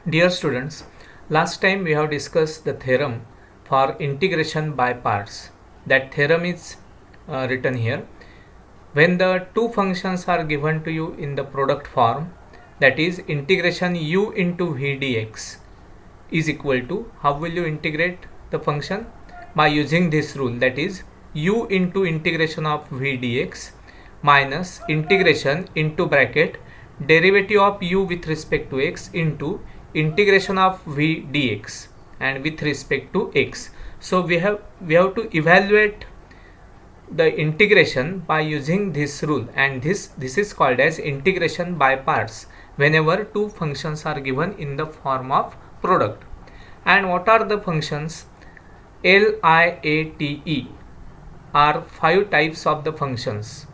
Dear students, last time we have discussed the theorem for integration by parts. That theorem is written here. When the two functions are given to you in the product form, that is integration u into v dx is equal to, how will you integrate the function? By using this rule, that is u into integration of v dx minus integration into bracket derivative of u with respect to x into integration of v dx and with respect to x. So we have to evaluate the integration by using this rule, and this is called as integration by parts whenever two functions are given in the form of product. And what are the functions? LIATE are 5 types of the functions.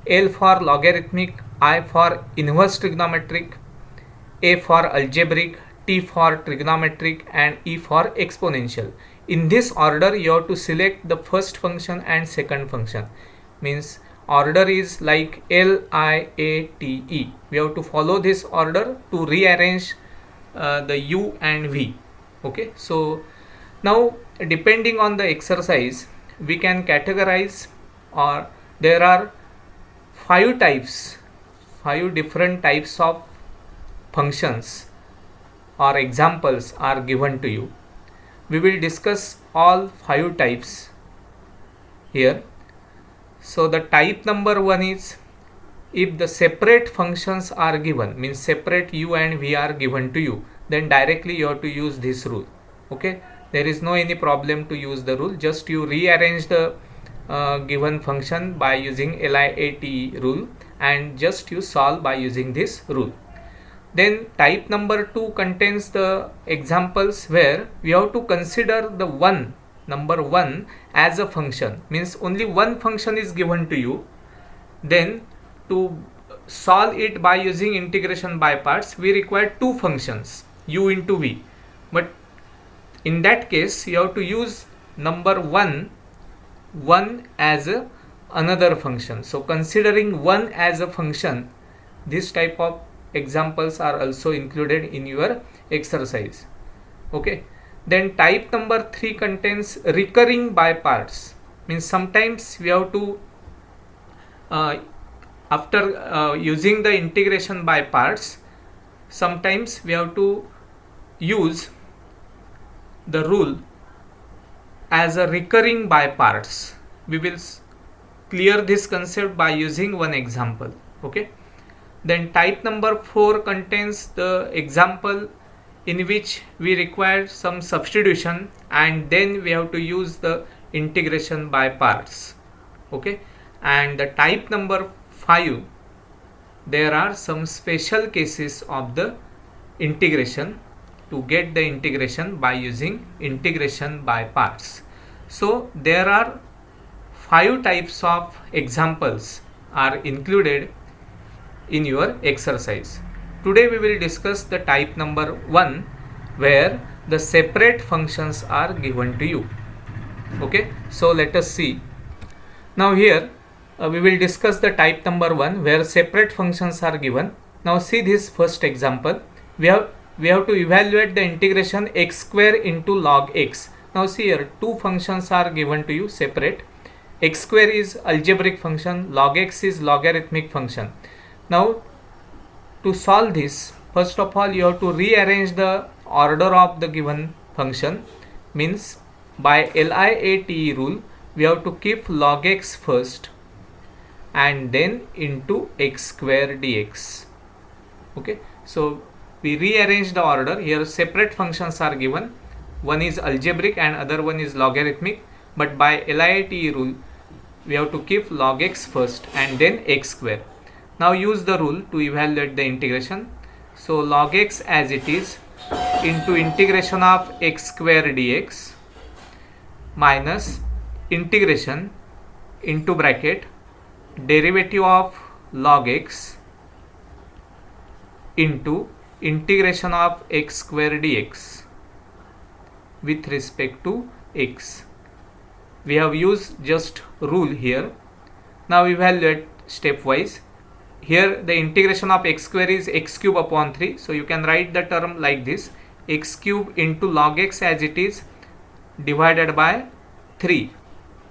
L for logarithmic, I for inverse trigonometric, A for algebraic, T for trigonometric, and E for exponential. In this order you have to select the first function and second function. Means order is like LIATE. We have to follow this order to rearrange the U and V. Okay, so now depending on the exercise we can categorize, or there are 5 different types of functions or examples are given to you. We will discuss all 5 types here. So the type number 1 is, if the separate functions are given, means separate u and v are given to you, then directly you have to use this rule. Okay, there is no any problem to use the rule, just you rearrange the given function by using LIATE rule and just you solve by using this rule. Then type number 2 contains the examples where we have to consider the number 1 as a function, means only one function is given to you. Then to solve it by using integration by parts we require two functions u into v, but in that case you have to use number 1 as another function. So considering 1 as a function, this type of examples are also included in your exercise. Okay, then type number 3 contains recurring by parts, means sometimes we have to after using the integration by parts, sometimes we have to use the rule as a recurring by parts. We will clear this concept by using one example. Okay, then type number 4 contains the example in which we require some substitution and then we have to use the integration by parts. Okay, and the type number 5, there are some special cases of the integration to get the integration by using integration by parts. So there are 5 types of examples are included in your exercise. Today we will discuss the type number 1 where the separate functions are given to you. Okay, so let us see. Now here we will discuss the type number 1 where separate functions are given. Now see this first example. We have to evaluate the integration x square into log x. Now see here, two functions are given to you separate. X square is algebraic function, log x is logarithmic function. Now to solve this, first of all you have to rearrange the order of the given function, means by LIATE rule we have to keep log x first and then into x square dx. Okay, so we rearrange the order. Here separate functions are given, one is algebraic and other one is logarithmic, but by LIATE rule we have to keep log x first and then x square. Now use the rule to evaluate the integration. So log x as it is into integration of x square dx minus integration into bracket derivative of log x into integration of x square dx with respect to x. We have used just rule here. Now evaluate stepwise. here the integration of x square is x cube upon 3. So you can write the term like this, x cube into log x as it is divided by 3.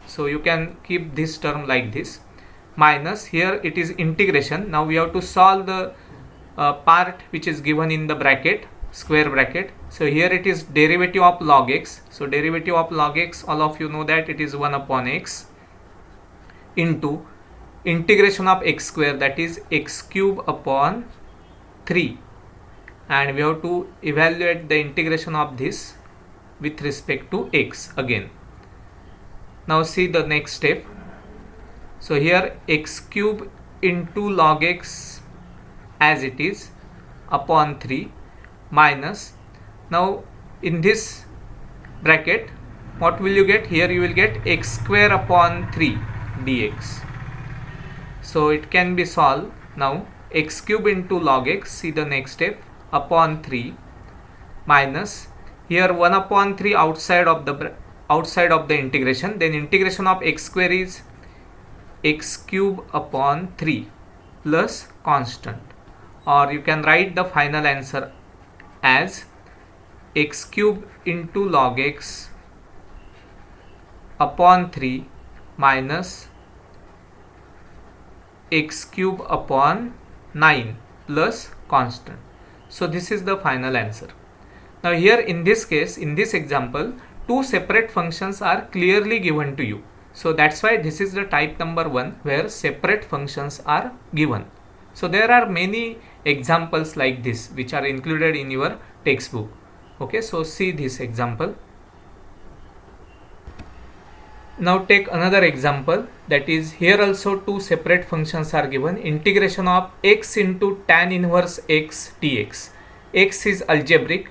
So you can keep this term like this, minus here it is integration. Now we have to solve the part which is given in the bracket, square bracket. So here it is derivative of log x. So derivative of log x, all of you know that it is 1 upon x into integration of x square, that is x cube upon 3, and we have to evaluate the integration of this with respect to x again. Now see the next step. So here x cube into log x as it is upon 3 minus, now in this bracket what will you get? Here you will get x square upon 3 dx. So it can be solved. Now x cube into log x, see the next step, upon 3 minus, here 1 upon 3 outside of the integration, then integration of x square is x cube upon 3 plus constant, or you can write the final answer as x cube into log x upon 3 minus x cube upon 9 plus constant. So this is the final answer. Now here in this case, in this example, two separate functions are clearly given to you. So that's why this is the type number 1 where separate functions are given. So there are many examples like this which are included in your textbook. Okay, so see this example. Now take another example, that is here also two separate functions are given. Integration of x into tan inverse x dx. X is algebraic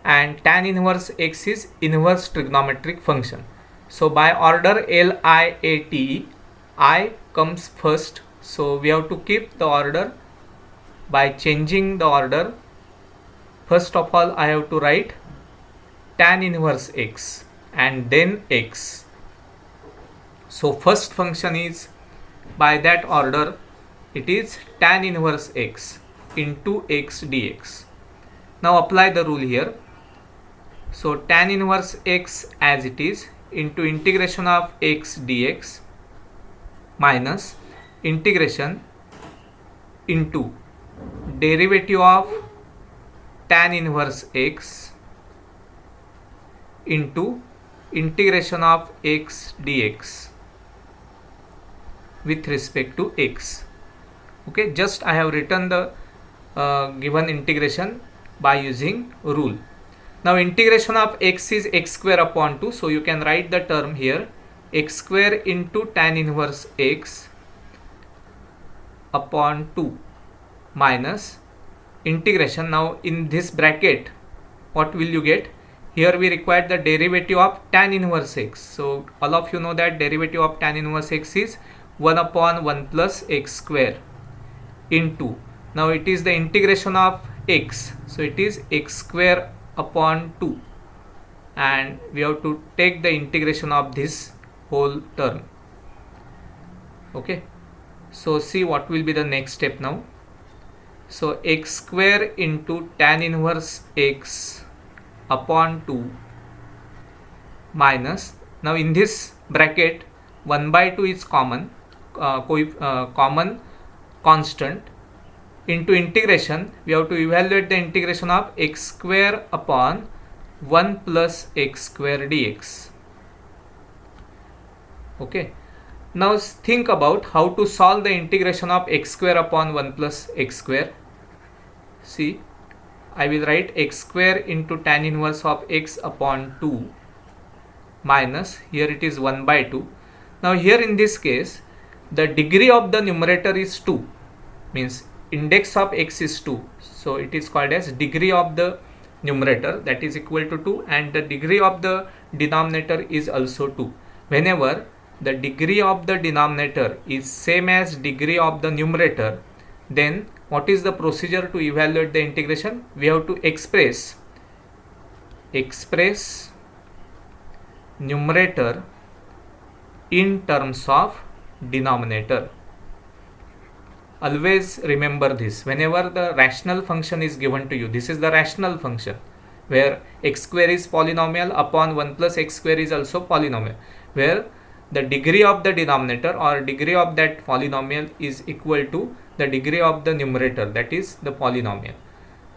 and tan inverse x is inverse trigonometric function. So by order LIAT, I comes first. So we have to keep the order by changing the order. First of all, I have to write tan inverse x and then x. So first function is by that order, it is tan inverse x into x dx. Now apply the rule here. So tan inverse x as it is into integration of x dx minus integration into derivative of tan inverse x into integration of x dx with respect to x. Okay, just I have written the given integration by using rule. Now integration of x is x square upon 2, so you can write the term here x square into tan inverse x upon 2 minus integration. Now in this bracket what will you get? Here we require the derivative of tan inverse x. So all of you know that derivative of tan inverse x is 1 upon 1 plus x square into, now it is the integration of x, so it is x square upon 2, and we have to take the integration of this whole term. Okay, so see what will be the next step now. So x square into tan inverse x upon 2 minus, now in this bracket 1 by 2 is common, common constant, into integration we have to evaluate the integration of x square upon 1 plus x square dx. Okay, now think about how to solve the integration of x square upon 1 plus x square. See, I will write x square into tan inverse of x upon 2 minus, here it is 1 by 2. Now here in this case the degree of the numerator is 2, means index of x is 2, so it is called as degree of the numerator, that is equal to 2, and the degree of the denominator is also 2. Whenever the degree of the denominator is same as degree of the numerator, then what is the procedure to evaluate the integration? We have to express numerator in terms of denominator. always remember this. Whenever the rational function is given to you, this is the rational function where x square is polynomial upon 1 plus x square is also polynomial, where the degree of the denominator or degree of that polynomial is equal to the degree of the numerator, that is the polynomial.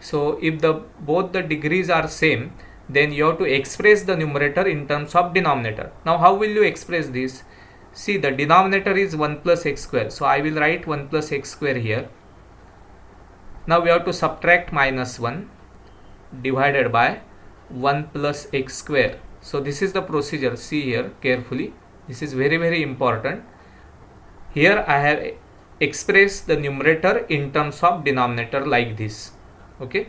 So if the both the degrees are same, then you have to express the numerator in terms of denominator. Now how will you express this? See, the denominator is 1 plus x square, so I will write 1 plus x square here. Now we have to subtract minus 1 divided by 1 plus x square. So this is the procedure. See here carefully, this is very important. Here I have expressed the numerator in terms of denominator like this. Okay,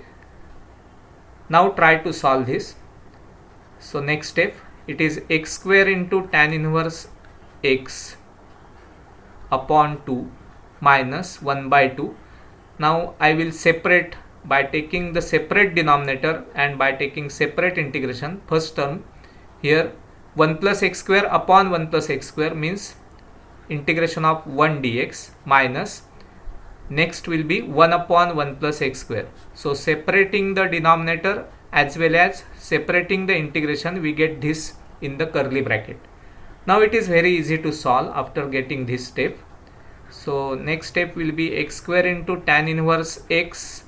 now try to solve this. So next step, it is x square into tan inverse x upon 2 minus 1 by 2. Now I will separate by taking the separate denominator and by taking separate integration. First term here 1 plus x square upon 1 plus x square means integration of 1 dx minus next will be 1 upon 1 plus x square. So separating the denominator as well as separating the integration, we get this in the curly bracket. Now it is very easy to solve after getting this step. So next step will be x square into tan inverse x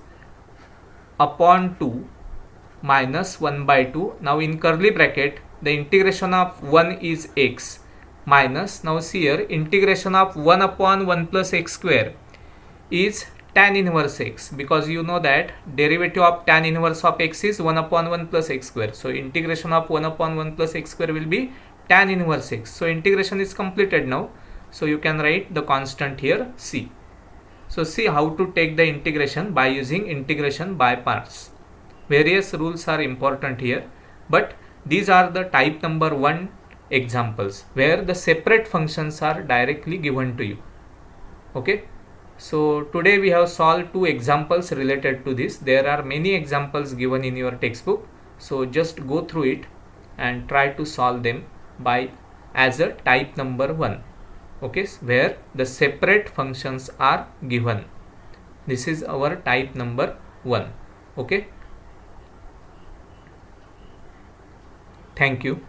upon 2 minus 1 by 2. Now in curly bracket the integration of 1 is x minus, now see here, integration of 1 upon 1 plus x square is tan inverse x, because you know that derivative of tan inverse of x is 1 upon 1 plus x square. So integration of 1 upon 1 plus x square will be tan inverse x. So integration is completed now. So you can write the constant here c. So see how to take the integration by using integration by parts. Various rules are important here, but these are the type number 1 examples where the separate functions are directly given to you. Okay. So today we have solved 2 examples related to this. There are many examples given in your textbook. So just go through it and try to solve them by as a type number 1. Okay, where the separate functions are given. This is our type number 1. Okay. Thank you.